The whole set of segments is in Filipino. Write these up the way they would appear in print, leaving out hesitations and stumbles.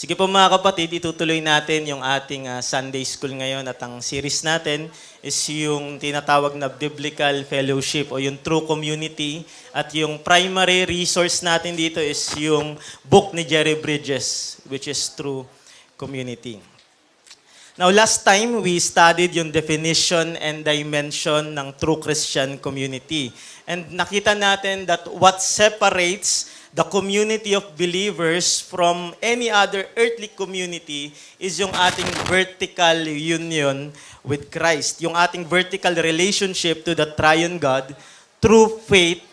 Sige po mga kapatid, itutuloy natin yung ating Sunday School ngayon at ang series natin is yung tinatawag na Biblical Fellowship o yung True Community at yung primary resource natin dito is yung book ni Jerry Bridges which is True Community. Now last time we studied yung definition and dimension ng true Christian community. And nakita natin that what separates the community of believers from any other earthly community is yung ating vertical union with Christ. Yung ating vertical relationship to the triune God through faith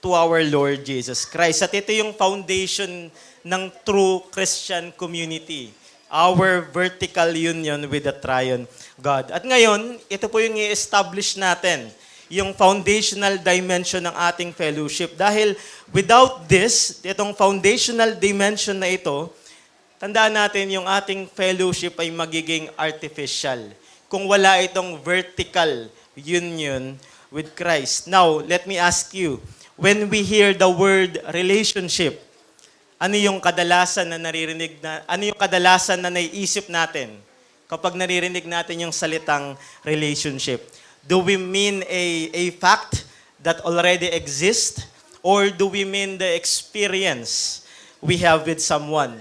to our Lord Jesus Christ. At ito yung foundation ng true Christian community. Our vertical union with the triune God. At ngayon, ito po yung i-establish natin, yung foundational dimension ng ating fellowship. Dahil without this, itong foundational dimension na ito, tandaan natin yung ating fellowship ay magiging artificial. Kung wala itong vertical union with Christ. Now, let me ask you, when we hear the word relationship, ano yung kadalasan na naririnig na, ano yung kadalasan na naiisip natin kapag naririnig natin yung salitang relationship? Do we mean a fact that already exists or do we mean the experience we have with someone?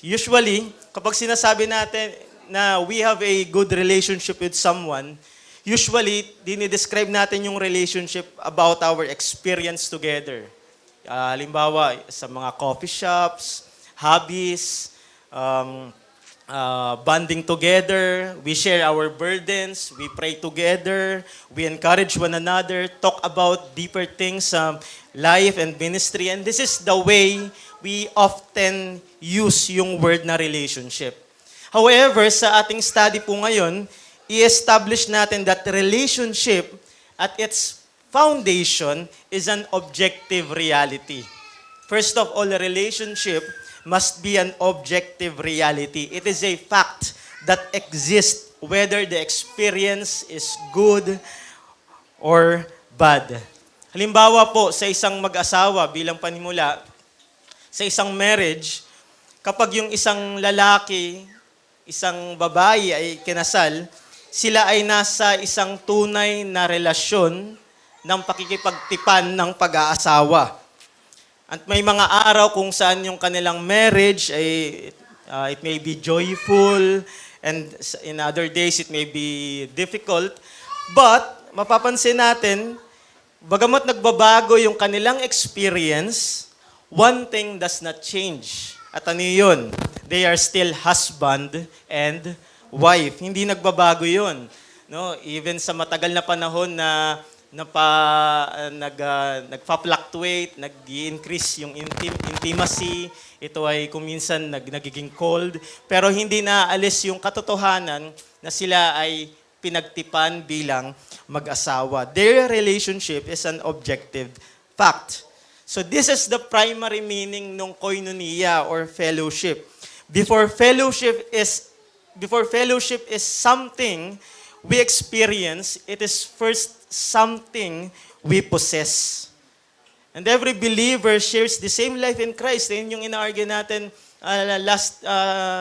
Usually, kapag sinasabi natin na we have a good relationship with someone, usually, dinidescribe natin yung relationship about our experience together. Halimbawa, sa mga coffee shops, hobbies, bonding together, we share our burdens, we pray together, we encourage one another, talk about deeper things, life and ministry. And this is the way we often use yung word na relationship. However, sa ating study po ngayon, i-establish natin that relationship at its foundation is an objective reality. First of all, a relationship must be an objective reality. It is a fact that exists whether the experience is good or bad. Halimbawa po, sa isang mag-asawa bilang panimula, sa isang marriage, kapag yung isang lalaki, isang babae ay kinasal, sila ay nasa isang tunay na relasyon ng pakikipagtipan ng pag-aasawa. At may mga araw kung saan yung kanilang marriage ay it may be joyful and in other days it may be difficult. But mapapansin natin, bagamat nagbabago yung kanilang experience, one thing does not change. At ano yun? They are still husband and wife. Hindi nagbabago yun. No? Even sa matagal na panahon na nagfa-fluctuate, nag-i-increase yung intimacy, ito ay kuminsan nagiging cold, pero hindi naalis yung katotohanan na sila ay pinagtipan bilang mag-asawa. Their relationship is an objective fact. So this is the primary meaning ng koinonia or fellowship. Before fellowship is something we experience, it is first something we possess. And every believer shares the same life in Christ. Yun yung ina-argue natin last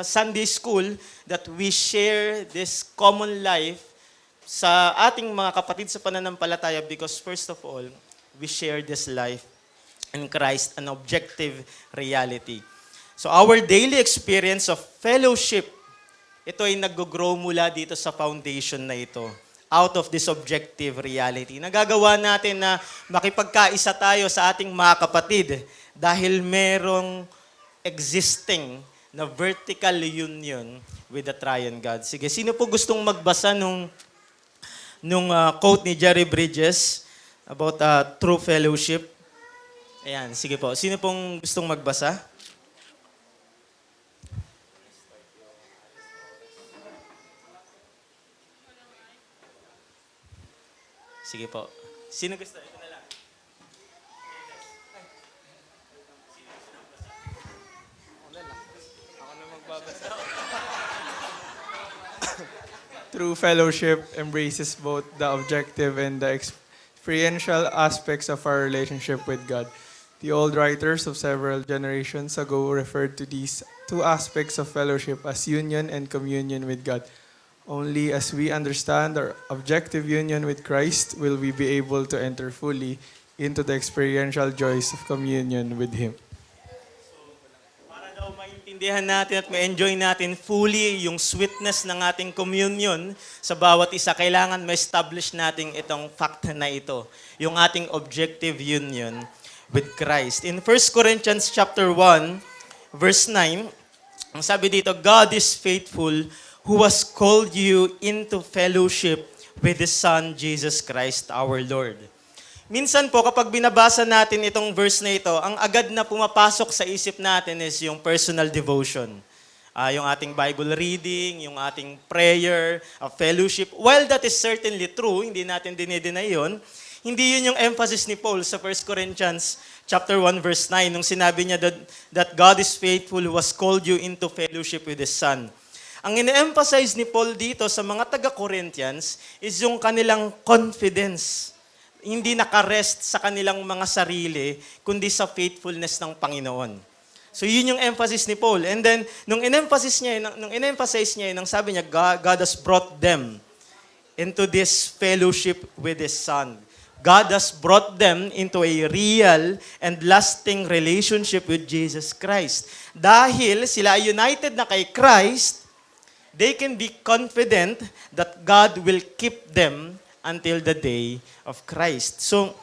Sunday school, that we share this common life sa ating mga kapatid sa pananampalataya because first of all, we share this life in Christ, an objective reality. So our daily experience of fellowship, ito ay nag-grow mula dito sa foundation na ito. Out of this objective reality. Nagagawa natin na makipagkaisa tayo sa ating mga kapatid dahil merong existing na vertical union with the triune God. Sige, sino po gustong magbasa nung quote ni Jerry Bridges about true fellowship? Ayan, sige po. Sino pong gustong magbasa? Sige po. Sino gusto? Ito na lang. Ako na magbabasa. True fellowship embraces both the objective and the experiential aspects of our relationship with God. The old writers of several generations ago referred to these two aspects of fellowship as union and communion with God. Only as we understand our objective union with Christ will we be able to enter fully into the experiential joys of communion with Him. Para daw maintindihan natin at ma-enjoy natin fully yung sweetness ng ating communion sa bawat isa, kailangan ma-establish natin itong fact na ito, yung ating objective union with Christ. In 1 Corinthians chapter 1, verse 9, ang sabi dito, God is faithful who has called you into fellowship with His Son, Jesus Christ, our Lord. Minsan po, kapag binabasa natin itong verse na ito, ang agad na pumapasok sa isip natin is yung personal devotion. Yung ating Bible reading, yung ating prayer, fellowship. While that is certainly true, hindi natin dinideny yun, hindi yun yung emphasis ni Paul sa 1 Corinthians chapter 1, verse 9, nung sinabi niya that God is faithful who has called you into fellowship with His Son. Ang ine-emphasize ni Paul dito sa mga taga-Corinthians is yung kanilang confidence. Hindi nakarest sa kanilang mga sarili, kundi sa faithfulness ng Panginoon. So yun yung emphasis ni Paul. And then, nung in-emphasize niya, nung sabi niya, God has brought them into this fellowship with His Son. God has brought them into a real and lasting relationship with Jesus Christ. Dahil sila united na kay Christ, they can be confident that God will keep them until the day of Christ. So,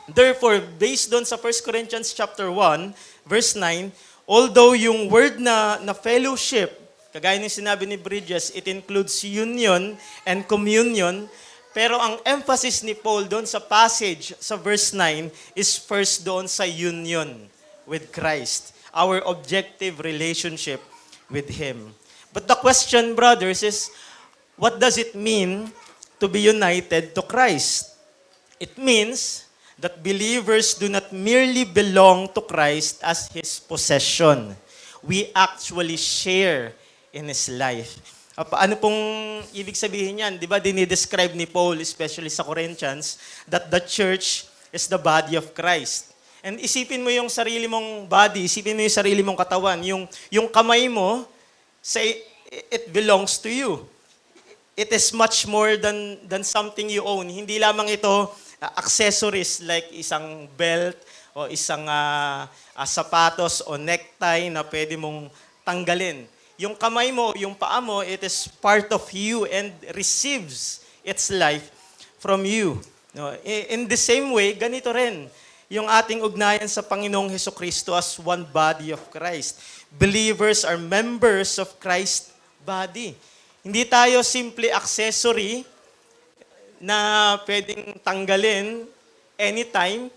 therefore, based doon sa 1 Corinthians chapter 1, verse 9, although yung word na fellowship, kagaya ng sinabi ni Bridges, it includes union and communion, pero ang emphasis ni Paul doon sa passage, sa verse 9, is first doon sa union with Christ, our objective relationship with Him. But the question, brothers, is what does it mean to be united to Christ? It means that believers do not merely belong to Christ as His possession. We actually share in His life. Ano pong ibig sabihin yan? Di ba, dinidescribe ni Paul, especially sa Corinthians, that the church is the body of Christ. And isipin mo yung sarili mong body, isipin mo yung sarili mong katawan, yung kamay mo, it belongs to you. It is much more than something you own. Hindi lamang ito accessories like isang belt o isang sapatos o necktie na pwede mong tanggalin. Yung kamay mo, yung paa mo, it is part of you and receives its life from you. No? In the same way, ganito rin yung ating ugnayan sa Panginoong Hesukristo as one body of Christ. Believers are members of Christ's body. Hindi tayo simple accessory na pwedeng tanggalin anytime,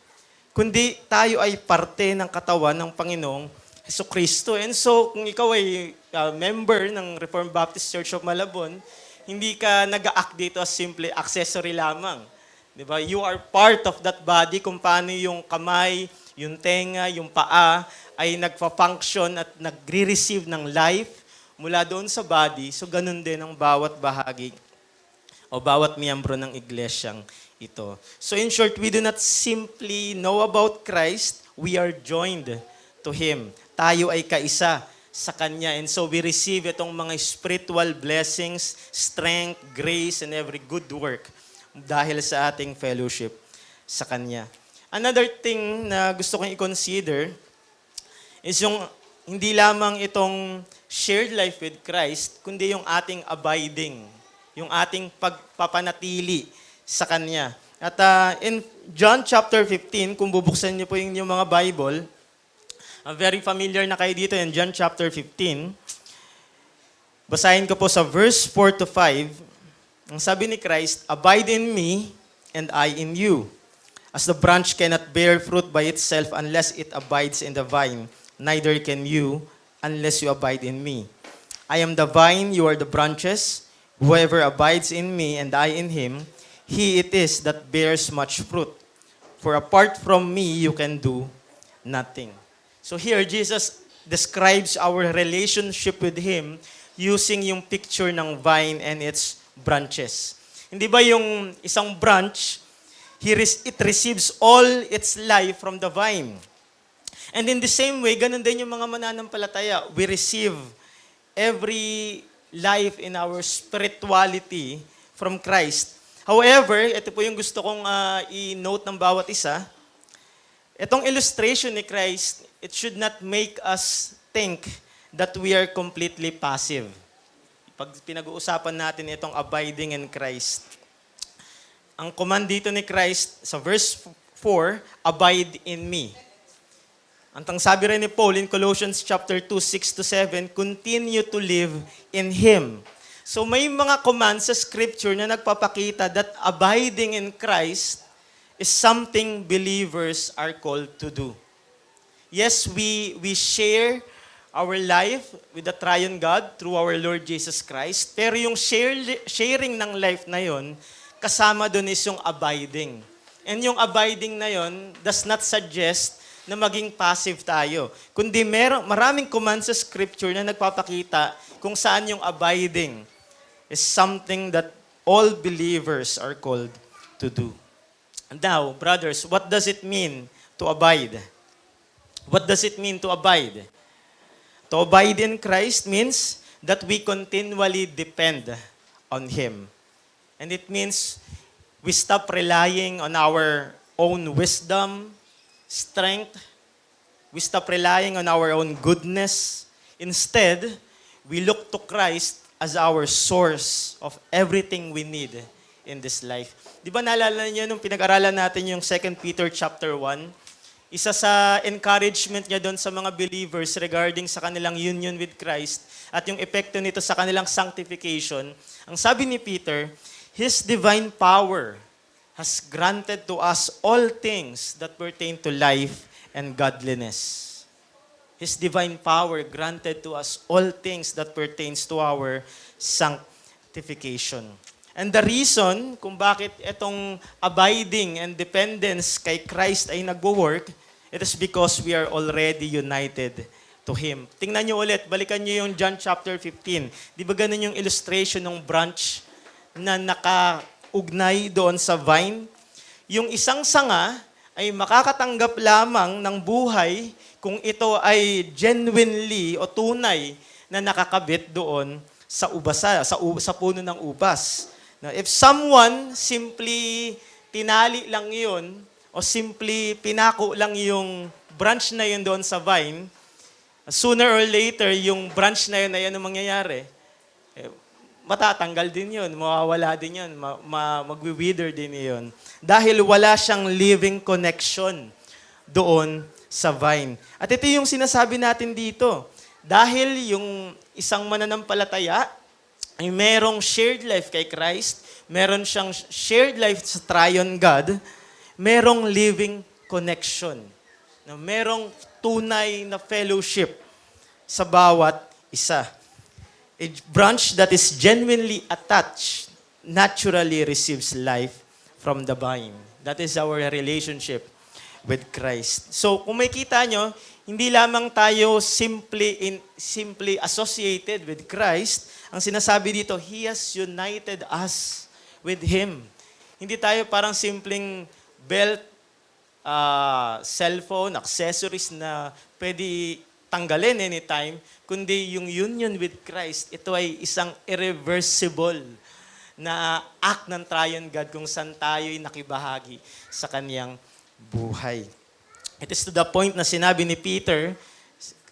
kundi tayo ay parte ng katawan ng Panginoong Hesukristo. And so, kung ikaw ay member ng Reformed Baptist Church of Malabon, hindi ka nag-a-act dito as simple accessory lamang. Diba? You are part of that body kung paano yung kamay, yung tenga, yung paa ay nagpa-function at nagre-receive ng life mula doon sa body. So ganun din ang bawat bahagi o bawat miyembro ng iglesyang ito. So in short, we do not simply know about Christ, we are joined to Him. Tayo ay kaisa sa Kanya. And so we receive itong mga spiritual blessings, strength, grace, and every good work dahil sa ating fellowship sa Kanya. Another thing na gusto kong i-consider is yung hindi lamang itong shared life with Christ, kundi yung ating abiding, yung ating pagpapanatili sa Kanya. At in John chapter 15, kung bubuksan niyo po yung mga Bible, very familiar na kayo dito in John chapter 15. Basahin ko po sa verse 4 to 5. Ang sabi ni Christ, abide in me and I in you. As the branch cannot bear fruit by itself unless it abides in the vine, neither can you unless you abide in me. I am the vine, you are the branches. Whoever abides in me and I in him, he it is that bears much fruit. For apart from me, you can do nothing. So here, Jesus describes our relationship with Him using yung picture ng vine and its branches. Hindi ba yung isang branch, it receives all its life from the vine. And in the same way, ganun din yung mga mananampalataya. We receive every life in our spirituality from Christ. However, ito po yung gusto kong i-note ng bawat isa. Itong illustration ni Christ, it should not make us think that we are completely passive. Pag pinag-uusapan natin itong abiding in Christ. Ang command dito ni Christ sa verse 4, abide in me. Ang sabi rin ni Paul in Colossians chapter 2, 6-7, continue to live in Him. So may mga commands sa scripture na nagpapakita that abiding in Christ is something believers are called to do. Yes, we share our life with the triune God through our Lord Jesus Christ, pero yung sharing ng life na yon, kasama doon is yung abiding. And yung abiding na yon does not suggest na maging passive tayo. Kundi maraming commands sa scripture na nagpapakita kung saan yung abiding is something that all believers are called to do. Now, brothers, what does it mean to abide? What does it mean to abide? To abide in Christ means that we continually depend on Him. And it means we stop relying on our own wisdom, strength. We stop relying on our own goodness. Instead, we look to Christ as our source of everything we need in this life. Di ba naalala niyo nung pinag-aralan natin yung 2 Peter chapter 1? Isa sa encouragement niya doon sa mga believers regarding sa kanilang union with Christ at yung epekto nito sa kanilang sanctification. Ang sabi ni Peter, His divine power has granted to us all things that pertain to life and godliness. His divine power granted to us all things that pertains to our sanctification. And the reason kung bakit itong abiding and dependence kay Christ ay nagwo-work, it is because we are already united to Him. Tingnan nyo ulit, balikan nyo yung John chapter 15. Di ba ganun yung illustration ng branch na nakaugnay doon sa vine? Yung isang sanga ay makakatanggap lamang ng buhay kung ito ay genuinely o tunay na nakakabit doon sa sa puno ng ubas. Now, if someone simply tinali lang yun o simply pinako lang yung branch na yun doon sa vine, sooner or later, yung branch na yun ay ano mangyayari? Matatanggal din yun, mawawala din yun, magwi-wither din yun. Dahil wala siyang living connection doon sa vine. At ito yung sinasabi natin dito. Dahil yung isang mananampalataya ay merong shared life kay Christ, meron siyang shared life sa triune God, merong living connection. Merong tunay na fellowship sa bawat isa. A branch that is genuinely attached naturally receives life from the vine. That is our relationship with Christ. So, kung makita nyo, hindi lamang tayo simply associated with Christ. Ang sinasabi dito, He has united us with Him. Hindi tayo parang simpleng belt, cellphone, accessories na pwede tanggalin anytime, kundi yung union with Christ, ito ay isang irreversible na act ng triune God kung saan tayo'y nakibahagi sa Kaniyang buhay. It is to the point na sinabi ni Peter,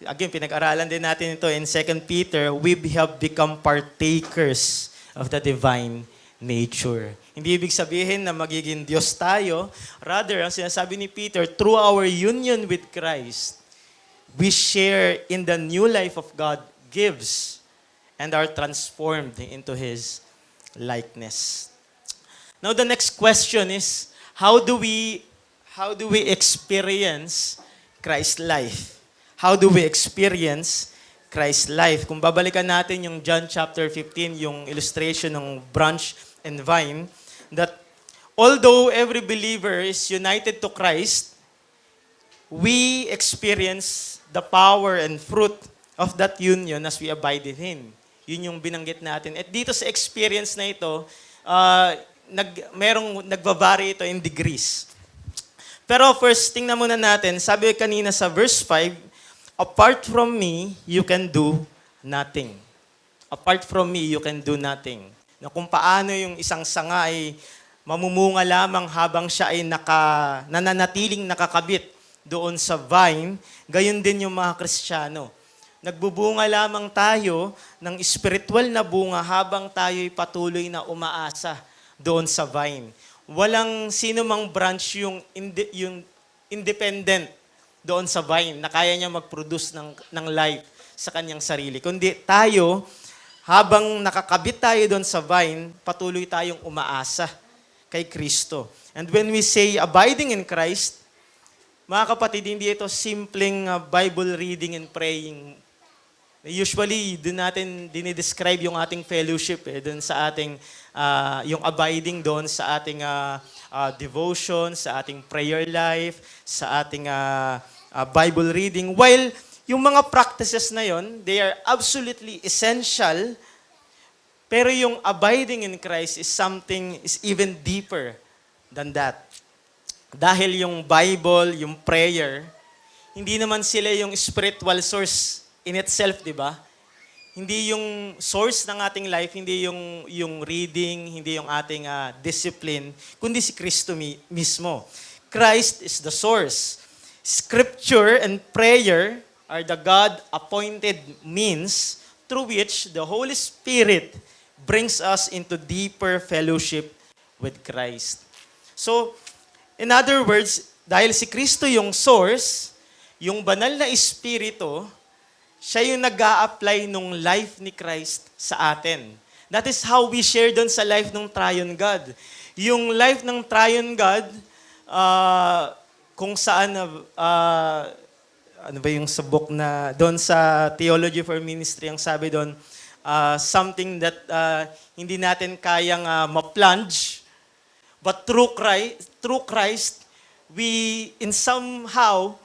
again, pinag-aralan din natin ito in 2 Peter, we have become partakers of the divine nature. Hindi ibig sabihin na magiging Diyos tayo. Rather, ang sinasabi ni Peter, through our union with Christ, we share in the new life of God gives and are transformed into His likeness. Now, the next question is, how do we experience Christ's life? How do we experience Christ's life? Kung babalikan natin yung John chapter 15, yung illustration ng branch and vine, that although every believer is united to Christ, we experience the power and fruit of that union as we abide in Him. Yun yung binanggit natin. At dito sa experience na ito, nagbabari ito in degrees. Pero first, tingnan muna natin. Sabi kanina sa verse 5, apart from me, you can do nothing. Apart from me, you can do nothing. Na kung paano yung isang sanga ay mamumunga lamang habang siya ay nananatiling nakakabit doon sa vine, gayon din yung mga Kristiyano. Nagbubunga lamang tayo ng spiritual na bunga habang tayo'y patuloy na umaasa doon sa vine. Walang sino mang branch yung independent doon sa vine na kaya niya mag-produce ng life sa kanyang sarili. Kundi tayo, habang nakakabit tayo doon sa vine, patuloy tayong umaasa kay Kristo. And when we say abiding in Christ, mga kapatid, hindi ito simpleng Bible reading and praying. Usually, doon natin dinidescribe yung ating fellowship, doon sa ating, yung abiding doon sa ating devotion, sa ating prayer life, sa ating Bible reading. While yung mga practices na yon, they are absolutely essential, pero yung abiding in Christ is even deeper than that. Dahil yung Bible, yung prayer, hindi naman sila yung spiritual source in itself, di ba? Hindi yung source ng ating life, hindi yung reading, hindi yung ating discipline, kundi si Kristo mismo. Christ is the source. Scripture and prayer are the God-appointed means through which the Holy Spirit brings us into deeper fellowship with Christ. So, in other words, dahil si Kristo yung source, yung banal na Espiritu, siya yung nag-a-apply nung life ni Christ sa atin. That is how we share doon sa life ng Triune God. Yung life ng Triune God, kung saan, ano ba yung sa book na, doon sa Theology for Ministry, ang sabi doon, something that hindi natin kayang ma-plunge, but through Christ, we in somehow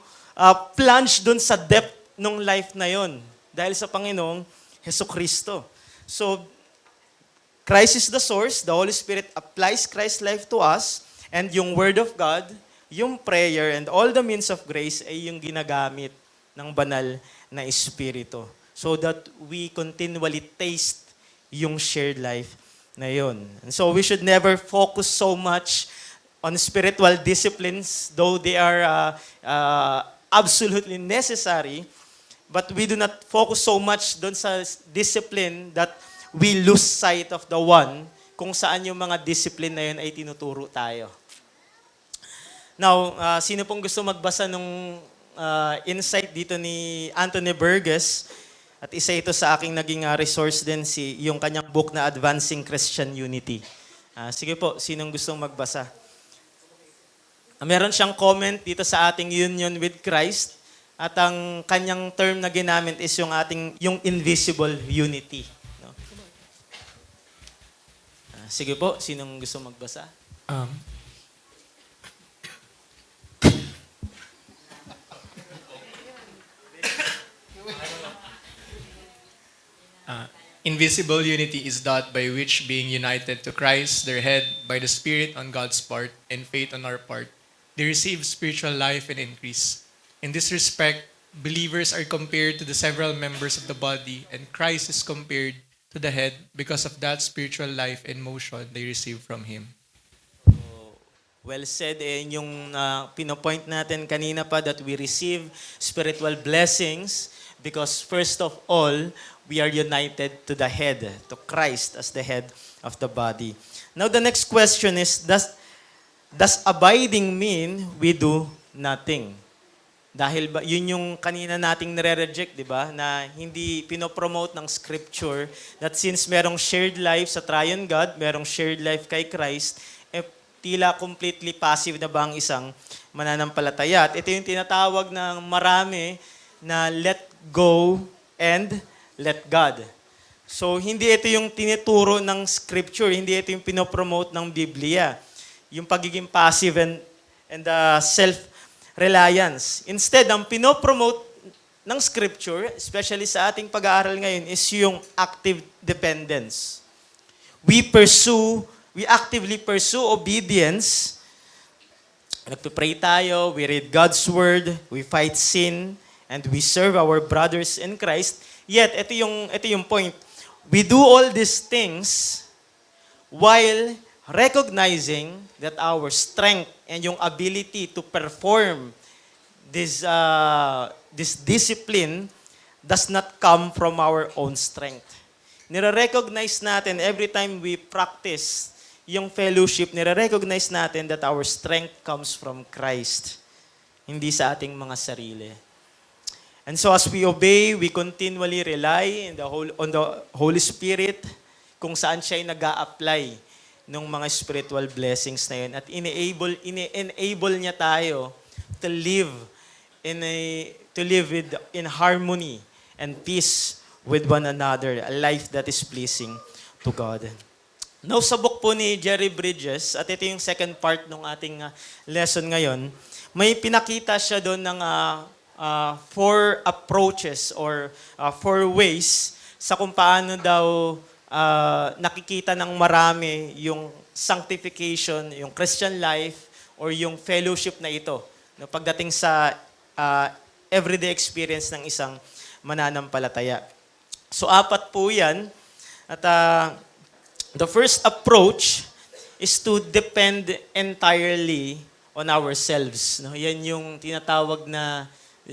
plunge doon sa depth ng life na yon dahil sa Panginoong Hesukristo. So, Christ is the source, the Holy Spirit applies Christ's life to us, and yung Word of God, yung prayer, and all the means of grace ay yung ginagamit ng banal na Espiritu. So that we continually taste yung shared life na yon. And so we should never focus so much on spiritual disciplines, though they are absolutely necessary, but we do not focus so much doon sa discipline that we lose sight of the one kung saan yung mga discipline na yun ay tinuturo tayo. Now, sino pong gusto magbasa ng insight dito ni Anthony Burgess? At isa ito sa aking naging resource din, yung kanyang book na Advancing Christian Unity. Sige po, sinong gustong magbasa? Meron siyang comment dito sa ating union with Christ. At ang kanyang term na ginamit is yung invisible unity. No? Sige po, sinong gusto magbasa? Invisible unity is that by which, being united to Christ, their head, by the Spirit on God's part and faith on our part, they receive spiritual life and increase. In this respect, believers are compared to the several members of the body, and Christ is compared to the head because of that spiritual life and motion they receive from Him. Well said. Yung pinopoint natin kanina pa that we receive spiritual blessings because first of all, we are united to the head, to Christ as the head of the body. Now the next question is, does abiding mean we do nothing? Dahil ba, yun yung kanina nating nire-reject, di ba? Na hindi pinopromote ng Scripture that since merong shared life sa Triune God, merong shared life kay Christ, tila completely passive na ba ang isang mananampalataya? At ito yung tinatawag ng marami na let go and let God. So, hindi ito yung tinituro ng Scripture, hindi ito yung pinopromote ng Biblia. Yung pagiging passive and self-reliance. Instead, ang pinopromote ng Scripture, especially sa ating pag-aaral ngayon, is yung active dependence. We actively pursue obedience Nagpipray tayo, we read God's Word, we fight sin, and we serve our brothers in Christ. Yet, ito yung point. We do all these things while recognizing that our strength and yung ability to perform this discipline does not come from our own strength. Nire-recognize natin every time we practice yung fellowship, nire-recognize natin that our strength comes from Christ, hindi sa ating mga sarili. And so as we obey, we continually rely on the Holy Spirit kung saan siya ay nag-a-apply ng mga spiritual blessings na yun. At ini-enable niya tayo to live in harmony and peace with one another, a life that is pleasing to God. Now, sa book po ni Jerry Bridges, at ito yung second part ng ating lesson ngayon, may pinakita siya doon ng 4 approaches or 4 ways sa kung paano daw nakikita ng marami yung sanctification, yung Christian life, or yung fellowship na ito, no, pagdating sa everyday experience ng isang mananampalataya. So, 4 po yan. At the first approach is to depend entirely on ourselves. No? Yan yung tinatawag na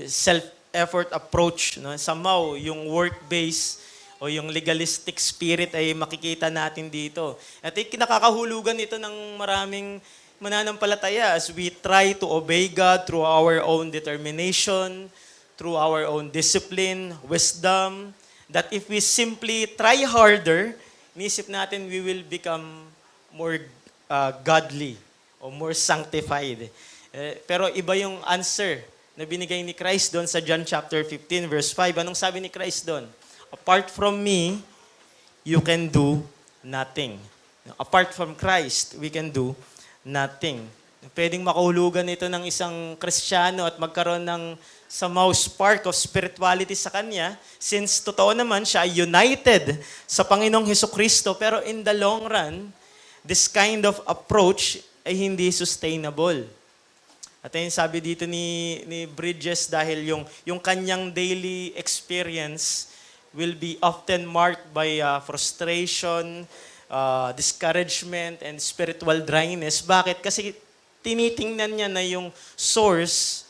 self-effort approach. No? Somehow, yung work-based o yung legalistic spirit ay makikita natin dito. At kinakakahulugan ito ng maraming mananampalataya as we try to obey God through our own determination, through our own discipline, wisdom, that if we simply try harder, inisip natin we will become more godly o more sanctified. Pero iba yung answer na binigay ni Christ doon sa John chapter 15 verse 5. Anong sabi ni Christ doon? Apart from me, you can do nothing. Apart from Christ, we can do nothing. Pwedeng makahulugan ito ng isang Kristiyano at magkaroon ng somehow spark of spirituality sa kanya, since totoo naman siya united sa Panginoong Hesukristo, pero in the long run, this kind of approach ay hindi sustainable. At ayun sabi dito ni Bridges, dahil yung kanyang daily experience will be often marked by frustration, discouragement, and spiritual dryness. Bakit? Kasi tinitingnan niya na yung source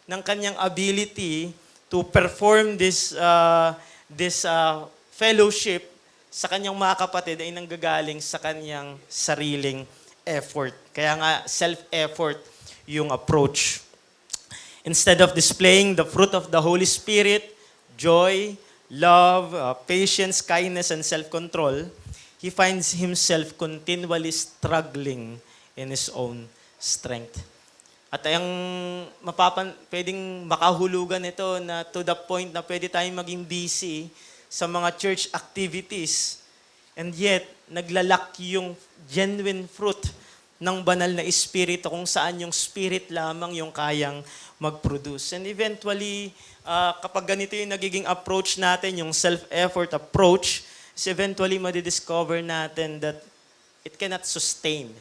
ng kanyang ability to perform this fellowship sa kanyang mga kapatid ay nanggagaling sa kanyang sariling effort. Kaya nga, self-effort yung approach. Instead of displaying the fruit of the Holy Spirit, joy, love, patience, kindness, and self-control, he finds himself continually struggling in his own strength. At ang pwedeng makahulugan ito na to the point na pwede tayong maging busy sa mga church activities, and yet naglalak yung genuine fruit ng banal na espiritu kung saan yung spirit lamang yung kayang mag-produce. And eventually, kapag ganito yung nagiging approach natin, yung self-effort approach, is eventually madidiscover natin that it cannot sustain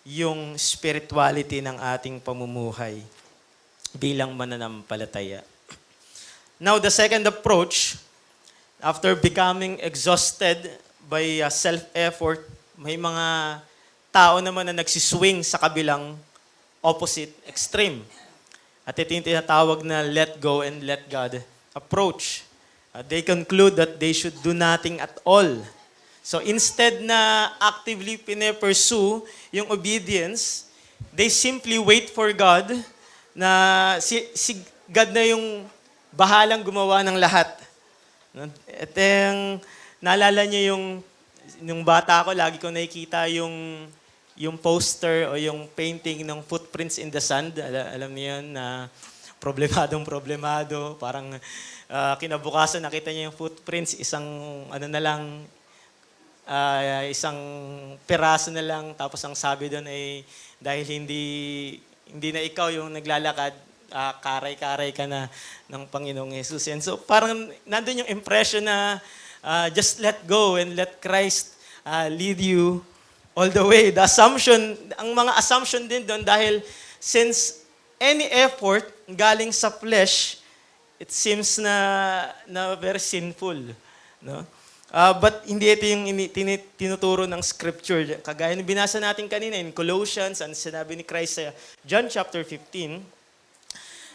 yung spirituality ng ating pamumuhay bilang mananampalataya. Now, the second approach, after becoming exhausted by self-effort, may mga tao naman na nagsiswing sa kabilang opposite extreme. At ito yung tinatawag na let go and let God approach. They conclude that they should do nothing at all. So instead na actively pine-pursue yung obedience, they simply wait for God na si God na yung bahalang gumawa ng lahat. At naalala niyo yung bata ko, lagi ko nakikita yung poster o yung painting ng Footprints in the Sand. Alam niyo yun na problemado. Parang kinabukasan nakita niya yung footprints, isang piraso na lang, tapos ang sabi doon ay dahil hindi na ikaw yung naglalakad, karay-karay ka na ng Panginoong Jesus. And so parang nandun yung impression na just let go and let Christ lead you all the way. Ang mga assumption din doon dahil since any effort galing sa flesh, it seems na very sinful, no? But hindi ito yung tinuturo ng scripture. Kagaya ng binasa natin kanina in Colossians, ang sinabi ni Christ sa John chapter 15,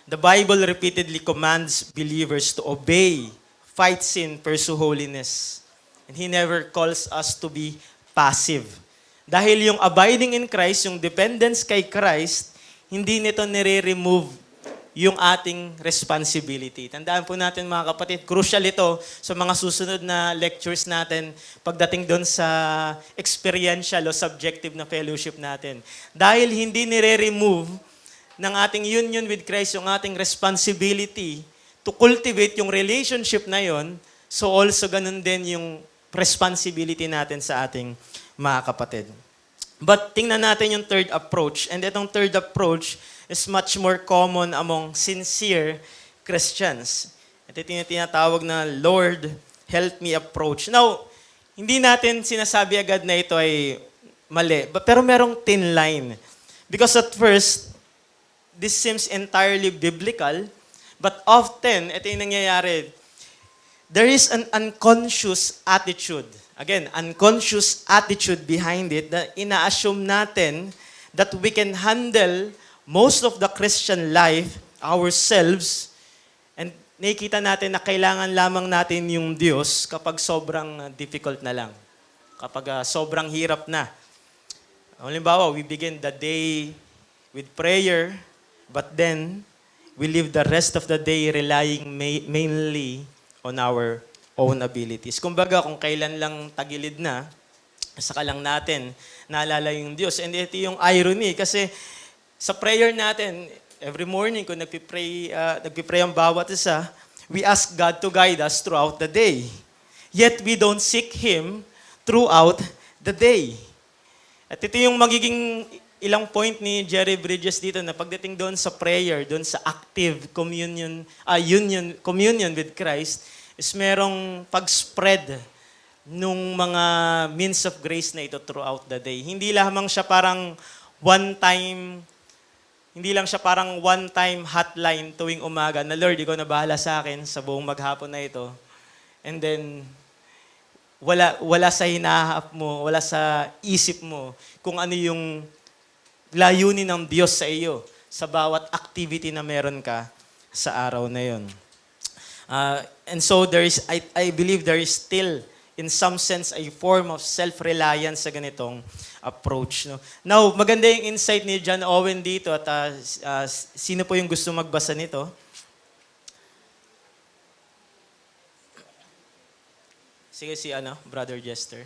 the Bible repeatedly commands believers to obey, fight sin, pursue holiness. And He never calls us to be passive. Dahil yung abiding in Christ, yung dependence kay Christ, hindi nito nire-remove yung ating responsibility. Tandaan po natin mga kapatid, crucial ito sa mga susunod na lectures natin pagdating doon sa experiential o subjective na fellowship natin. Dahil hindi nire-remove ng ating union with Christ yung ating responsibility to cultivate yung relationship na yon, so also ganun din yung responsibility natin sa ating mga kapatid. But tingnan natin yung third approach. And itong third approach is much more common among sincere Christians. Ito yung tinatawag na Lord, help me approach. Now, hindi natin sinasabi agad na ito ay mali. Pero merong thin line. Because at first, this seems entirely biblical. But often, ito yung nangyayari, there is an unconscious attitude. Again, unconscious attitude behind it na ina-assume natin that we can handle most of the Christian life ourselves, and nakikita natin na kailangan lamang natin yung Diyos kapag sobrang difficult na lang. Kapag sobrang hirap na. Halimbawa, we begin the day with prayer, but then we live the rest of the day relying mainly on our own abilities. Kumbaga, kung kailan lang tagilid na, saka lang natin naalala yung Diyos. And ito yung irony kasi sa prayer natin, every morning kung nagpipray ang bawat isa, we ask God to guide us throughout the day. Yet we don't seek Him throughout the day. At ito yung magiging ilang point ni Jerry Bridges dito na pagdating doon sa prayer, doon sa active communion with Christ, is merong pag-spread nung mga means of grace na ito throughout the day. Hindi lang siya parang one-time hotline tuwing umaga na, Lord, ikaw na bahala sa akin sa buong maghapon na ito. And then, wala sa hinahap mo, wala sa isip mo kung ano yung layunin ng Diyos sa iyo sa bawat activity na meron ka sa araw na yon. And so, I believe there is still, in some sense, a form of self-reliance sa ganitong approach. No? Now, maganda yung insight ni John Owen dito at sino po yung gusto magbasa nito? Sige si Brother Jester.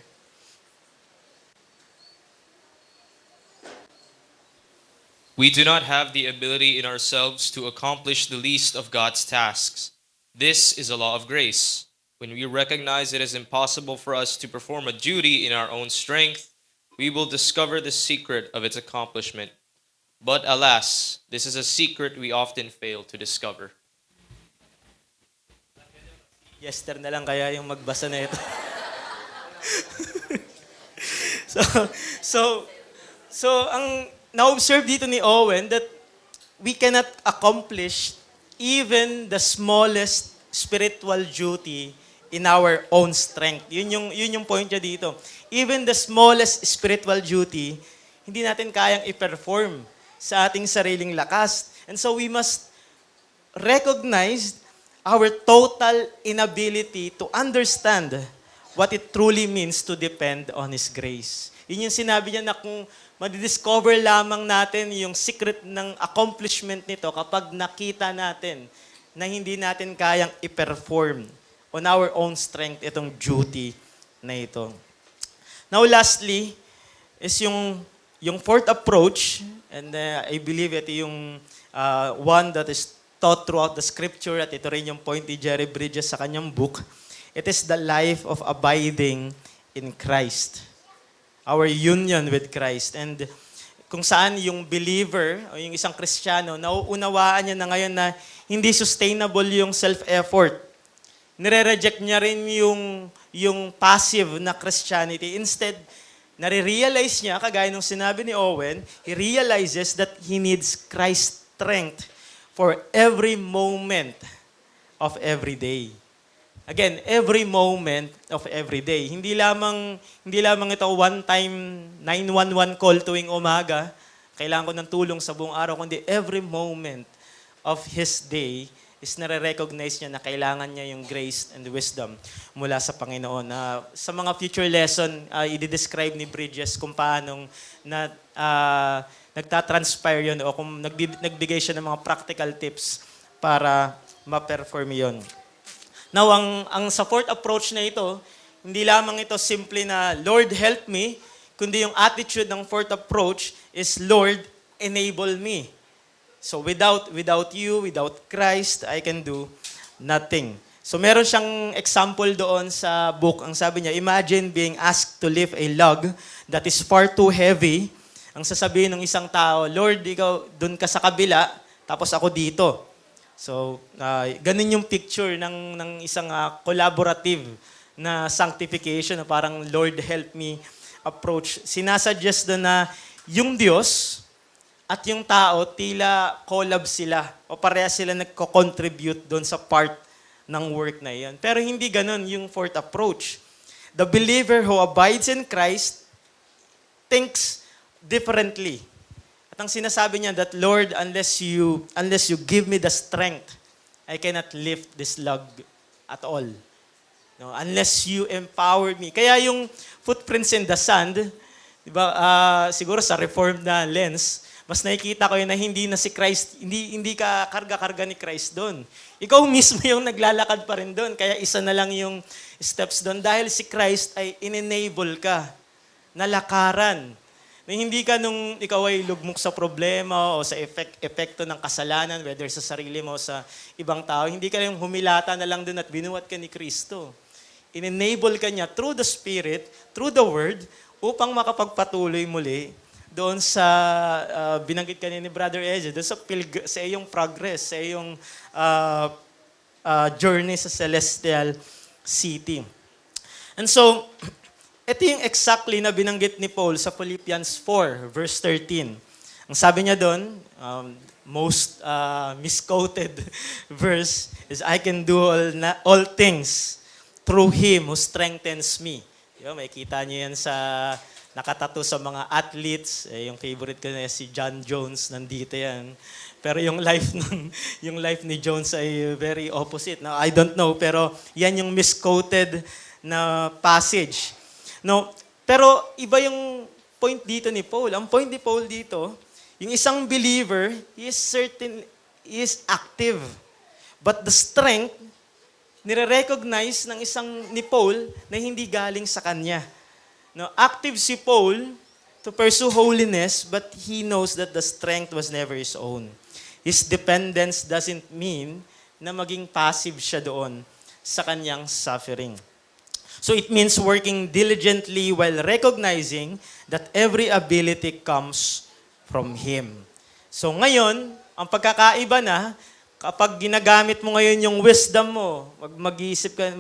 We do not have the ability in ourselves to accomplish the least of God's tasks. This is a law of grace. When we recognize it as impossible for us to perform a duty in our own strength, we will discover the secret of its accomplishment. But alas, this is a secret we often fail to discover. Yester na lang kaya yung magbasa na ito. So ang na-observe dito ni Owen that we cannot accomplish even the smallest spiritual duty in our own strength. Yun yung point niya dito. Even the smallest spiritual duty, hindi natin kayang i-perform sa ating sariling lakas. And so we must recognize our total inability to understand what it truly means to depend on His grace. Yun yung sinabi niya na kung madidiscover lamang natin yung secret ng accomplishment nito kapag nakita natin na hindi natin kayang i-perform on our own strength itong duty na ito. Now lastly, is yung fourth approach, and I believe ito yung one that is taught throughout the scripture, at ito rin yung point ni Jerry Bridges sa kanyang book. It is the life of abiding in Christ. Our union with Christ. And kung saan yung believer o yung isang Kristiyano, nauunawaan niya na ngayon na hindi sustainable yung self-effort. Nire-reject niya rin yung passive na Christianity. Instead, nare-realize niya, kagaya nung sinabi ni Owen, he realizes that he needs Christ's strength for every moment of every day. Again, every moment of every day. Hindi lamang ito one time 911 call tuwing umaga, kailangan ko ng tulong sa buong araw, kundi every moment of his day is nare-recognize niya na kailangan niya yung grace and wisdom mula sa Panginoon. Sa mga future lesson, i-describe ni Bridges kung paanong nagtatranspire yun o kung nagbigay siya ng mga practical tips para ma-perform yun. Now, ang sa fourth approach na ito, hindi lamang ito simple na, Lord, help me, kundi yung attitude ng fourth approach is, Lord, enable me. So without you, without Christ, I can do nothing. So meron siyang example doon sa book. Ang sabi niya, imagine being asked to lift a log that is far too heavy. Ang sasabihin ng isang tao, Lord, ikaw dun ka sa kabila, tapos ako dito. So ganun yung picture ng isang collaborative na sanctification, na parang Lord help me approach. Sinasuggest doon na yung Diyos at yung tao, tila collab sila o pareha sila nagko-contribute doon sa part ng work na iyon. Pero hindi ganun yung fourth approach. The believer who abides in Christ thinks differently. At ang sinasabi niya that, Lord, unless you give me the strength, I cannot lift this log at all. No, unless you empower me. Kaya yung footprints in the sand, di ba, siguro sa reformed na lens, mas nakikita ko yun na hindi na si Christ, hindi ka karga-karga ni Christ doon. Ikaw mismo yung naglalakad pa rin doon, kaya isa na lang yung steps doon. Dahil si Christ ay in-enable ka, nalakaran. Na hindi ka nung ikaw ay lugmok sa problema o sa epekto ng kasalanan, whether sa sarili mo o sa ibang tao, hindi ka yung humilata na lang doon at binuhat ka ni Kristo. In-enable ka niya through the Spirit, through the Word, upang makapagpatuloy muli doon sa binanggit kanina ni Brother Eje, doon sa iyong progress, sa iyong journey sa celestial city. And so, ito yung exactly na binanggit ni Paul sa Philippians 4, verse 13. Ang sabi niya doon, most misquoted verse is, I can do all things through Him who strengthens me. May kita niyo yan sa nakatato sa mga athletes. Yung favorite ko na si John Jones, nandito yan. Pero yung life ni Jones ay very opposite. Now, I don't know, pero yan yung misquoted na passage. No, pero iba yung point dito ni Paul. Ang point ni Paul dito, yung isang believer, he is active. But the strength, nire-recognize ng ni Paul na hindi galing sa kanya. No, active si Paul to pursue holiness, but he knows that the strength was never his own. His dependence doesn't mean na maging passive siya doon sa kanyang suffering. So it means working diligently while recognizing that every ability comes from Him. So ngayon, ang pagkakaiba na, kapag ginagamit mo ngayon yung wisdom mo, mag-iisip ka,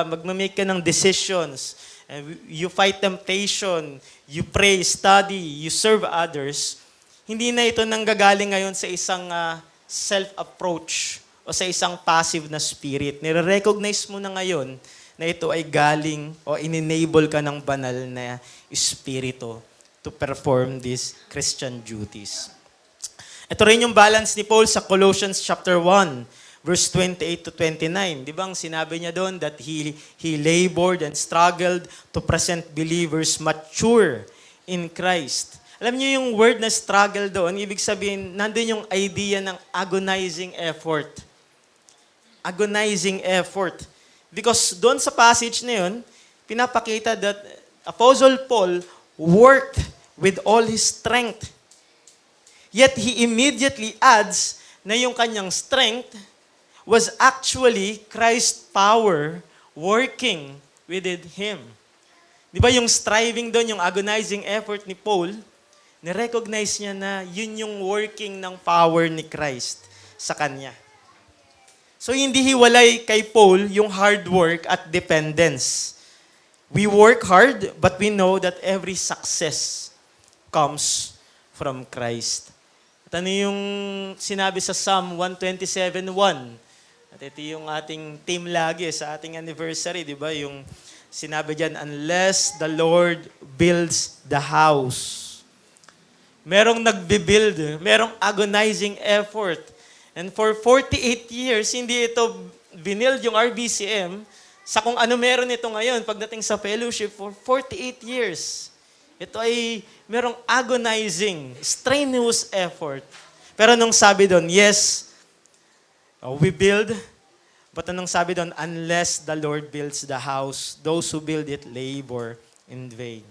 mag-make ka ng decisions, and you fight temptation, you pray, study, you serve others, hindi na ito nanggagaling ngayon sa isang self-approach o sa isang passive na spirit. Nire-recognize mo na ngayon na ito ay galing o in-enable ka ng banal na espiritu to perform these Christian duties. Ito rin yung balance ni Paul sa Colossians chapter 1, verse 28 to 29. Di ba ang sinabi niya doon that he labored and struggled to present believers mature in Christ. Alam niyo yung word na struggle doon, ibig sabihin, nandun yung idea ng agonizing effort. Agonizing effort. Because doon sa passage na yun, pinapakita that Apostle Paul worked with all his strength. Yet he immediately adds na yung kanyang strength was actually Christ's power working within him. Di ba yung striving doon, yung agonizing effort ni Paul, nirecognize niya na yun yung working ng power ni Christ sa kanya. So hindi hiwalay kay Paul yung hard work at dependence. We work hard, but we know that every success comes from Christ. At ano yung sinabi sa Psalm 127:1? At ito yung ating theme lagi sa ating anniversary, di ba? Yung sinabi dyan, unless the Lord builds the house. Merong nagbibuild, merong agonizing effort. And for 48 years, hindi ito binild yung RBCM sa kung ano meron ito ngayon pagdating sa fellowship for 48 years. Ito ay merong agonizing, strenuous effort. Pero nung sabi doon, yes, we build, but anong sabi doon, unless the Lord builds the house, those who build it labor in vain.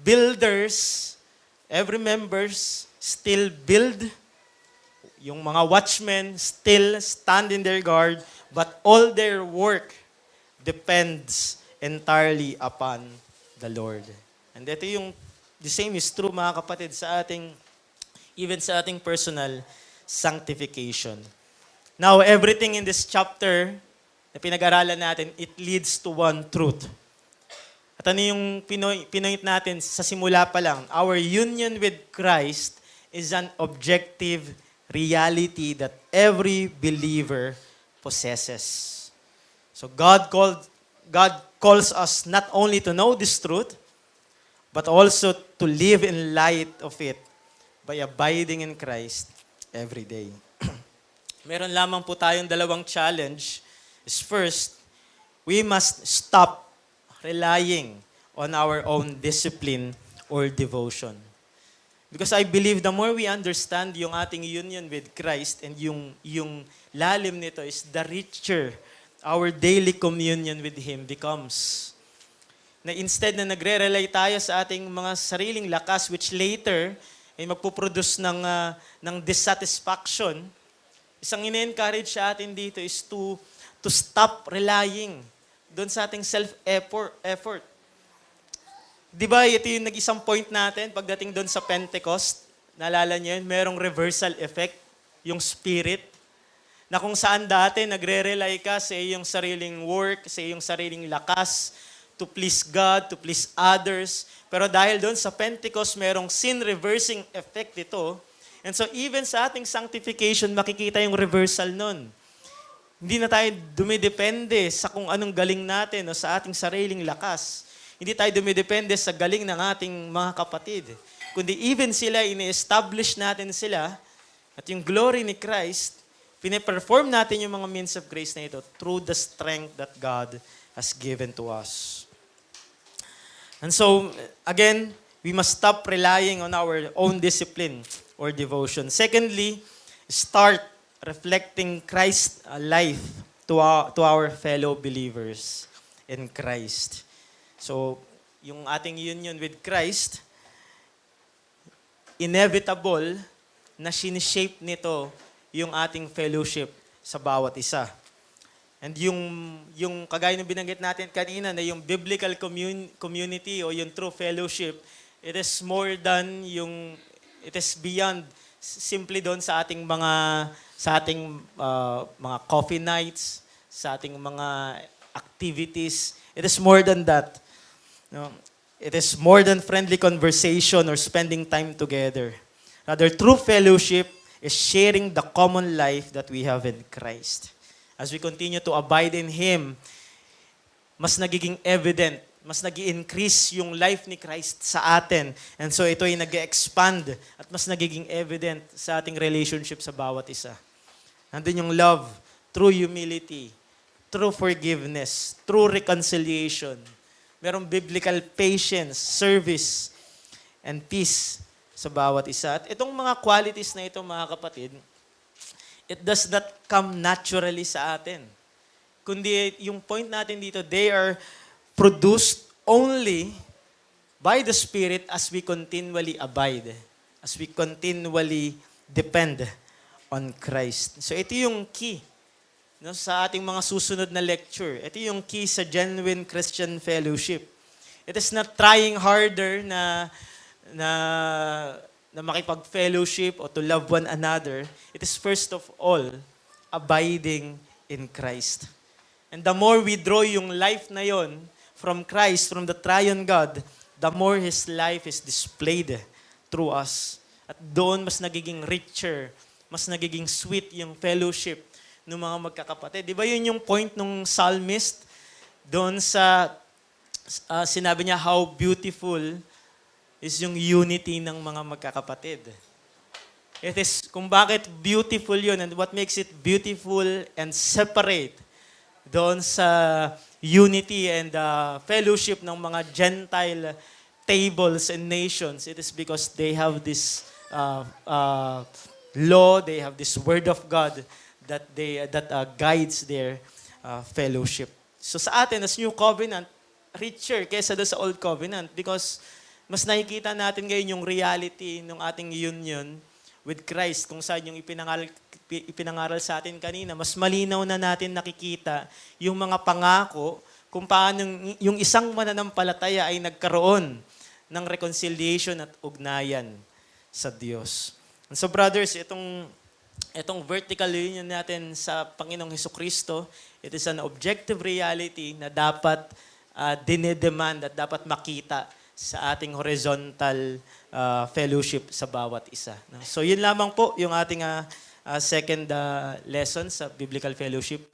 Builders, every members still build. Yung mga watchmen still stand in their guard, but all their work depends entirely upon the Lord. And ito yung, the same is true mga kapatid sa ating, even sa ating personal sanctification. Now, everything in this chapter na pinag-aralan natin, it leads to one truth. At ano yung pinoint natin sa simula pa lang? Our union with Christ is an objective reality that every believer possesses. So God calls us not only to know this truth, but also to live in light of it by abiding in Christ every day. Meron lamang po tayong dalawang challenge. Is first, we must stop relying on our own discipline or devotion. Because I believe the more we understand yung ating union with Christ and yung lalim nito is the richer our daily communion with Him becomes. Na instead na nagre-rely tayo sa ating mga sariling lakas which later ay magpuproduce ng dissatisfaction, isang ine-encourage sa atin dito is to stop relying doon sa ating self-effort. Di ba ito yung nag-isang point natin pagdating doon sa Pentecost? Naalala niyo yun? Merong reversal effect, yung spirit, na kung saan dati nagre-rely ka sa iyong sariling work, sa iyong sariling lakas, to please God, to please others. Pero dahil doon sa Pentecost, merong sin-reversing effect ito. And so even sa ating sanctification, makikita yung reversal nun. Hindi na tayo dumidepende sa kung anong galing natin o sa ating sariling lakas. Hindi tayo dumidepende sa galing ng ating mga kapatid. Kundi even sila, ini-establish natin sila at yung glory ni Christ, pine-perform natin yung mga means of grace na ito through the strength that God has given to us. And so, again, we must stop relying on our own discipline or devotion. Secondly, start reflecting Christ's life to our fellow believers in Christ. So, yung ating union with Christ, inevitable na sinishape nito yung ating fellowship sa bawat isa. And yung kagaya ng binanggit natin kanina na yung biblical community o yung true fellowship, it is more than it is beyond simply doon sa ating mga coffee nights, sa ating mga activities. It is more than that. No? It is more than friendly conversation or spending time together. Rather, true fellowship is sharing the common life that we have in Christ. As we continue to abide in Him, mas nagiging evident, mas nag-i-increase yung life ni Christ sa atin. And so ito ay nag-expand at mas nagiging evident sa ating relationship sa bawat isa. Nandun yung love, true humility, true forgiveness, true reconciliation. Merong biblical patience, service, and peace sa bawat isa. At itong mga qualities na ito, mga kapatid, it does not come naturally sa atin. Kundi yung point natin dito, they are produced only by the Spirit as we continually abide, as we continually depend on Christ. So ito yung key sa ating mga susunod na lecture. Ito yung key sa genuine Christian fellowship. It is not trying harder na makipag-fellowship o to love one another. It is first of all, abiding in Christ. And the more we draw yung life na yon from Christ, from the triune God, the more His life is displayed through us. At doon mas nagiging richer, mas nagiging sweet yung fellowship ng mga magkakapatid. Di ba yun yung point ng psalmist? Doon sa sinabi niya, how beautiful is yung unity ng mga magkakapatid. It is kung bakit beautiful yun and what makes it beautiful and separate doon sa unity and fellowship ng mga Gentile tables and nations. It is because they have this law, they have this word of God that guides their fellowship. So sa atin, as New Covenant, richer kaysa doon sa Old Covenant because mas nakikita natin ngayon yung reality ng ating union with Christ kung saan yung ipinangaral sa atin kanina. Mas malinaw na natin nakikita yung mga pangako kung paano yung isang mananampalataya ay nagkaroon ng reconciliation at ugnayan sa Diyos. And so brothers, itong vertical union natin sa Panginoong Hesukristo, it is an objective reality na dapat dinedemand at dapat makita sa ating horizontal fellowship sa bawat isa. So yun lamang po yung ating second lesson sa biblical fellowship.